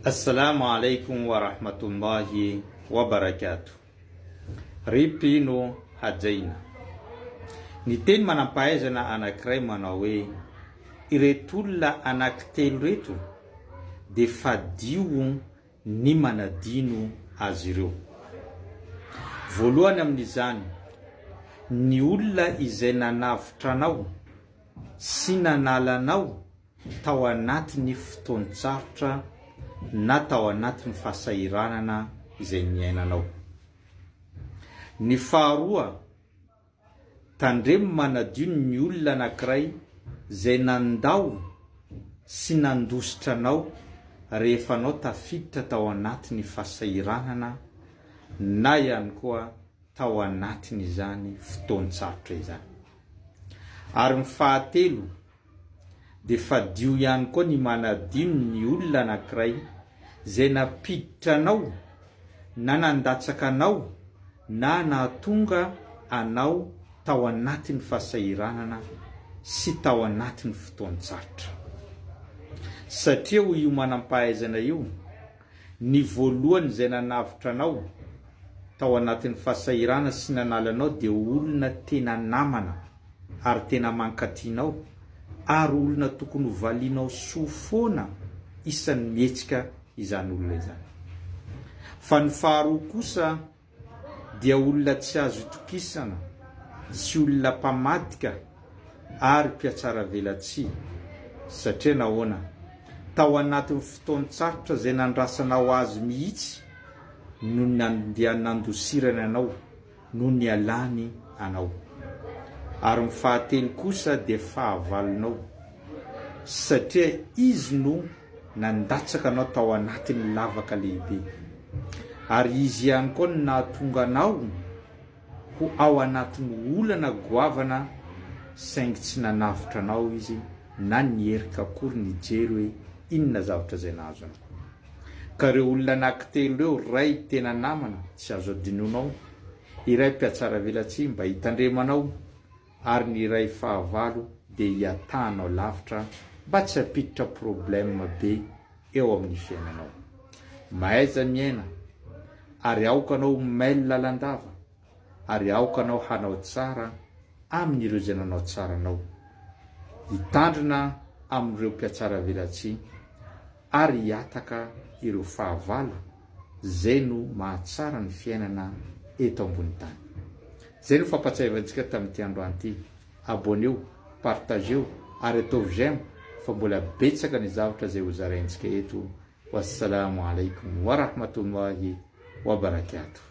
Assalamu alaikum wa rahmatullahi wa barakatuh. Ripino hajaina. Ny teny manampahaizana anankiray manao hoe ireto olona anankitelo reto de fadio ny manadino azy ireo. Voalohany amin'izany, ny olona izay nanavitra anao sy nanala anao tao anatin'ny fotoan-tsarotra na tao anatin'ny fahasahiranana izay niainanao. Ny faharoa, tandremo manadio ny olona anankiray izay nandao sy nandositra anao rehefa anao tafiditra tao anatin'ny fahasahiranana na ihany koa tao anatin'izany fotoan-tsarotra izany. Ary ny fahatelo, de fadio ihany koa ny manadio ny olona anankiray izay napiditra anao na nandatsaka anao na nahatonga anao tao anatin'ny fahasahiranana sy tao anatin'ny fotoan-tsarotra. Satria ho io manampahaizana io, ny voalohany izay nanavitra anao tao anatin'ny fahasahiranana sy nanala anao de olona tena namana ary tena mankatianao, ary olona tokony ho valianao sofoana isan'ny mihetsika izany olona izany. Fa ny faharoa kosa dia olona tsy azo itokisana sy olona mpamadika ary mpiatsara velatsia. Satria nahoana, tao anatin'ny fotoan-tsarotra izay nandrasanao azy mihitsy no nandeha nandosirana anao, no nialany anao. Ary ny fahatelo kosa de fahavalonao, satria izy no nandatsaka anao tao anatin'ny lavaka lehibe, ary izy ihany koa no nahatonga anao ho ao anatin'ny olana goavana saingy tsy nanavitra anao izy na nierika akory nijery hoe inona zavatra izay nahazo anao. Ka reo olona anankitelo reo, ray tena namana tsy azo adinonao, iray mpiatsara velatsia mba hitandremanao, ary ny iray fahavalo de hiatanao lavitra mba tsy hampiditra problème be eo amin'ny fiainanao. Mahaiza miaina, ary aoka anao mail lalandava, ary aoka anao hanao tsara amin'ireo izay nanao tsara anao. Hitandrina amin'ireo mpiatsara velatsia ary hiataka ireo fahavalo, zay no mahatsara ny fiainana eto ambony tany. Zay no fampatsiavantsika tamin'ity androany ity. Abonneo, partageo ary atao j'aime fa mbola betsaka ny zavatra zay ho zaraintsika eto. Wassalamu alaikum wa rahmatullahi wa barakatuh.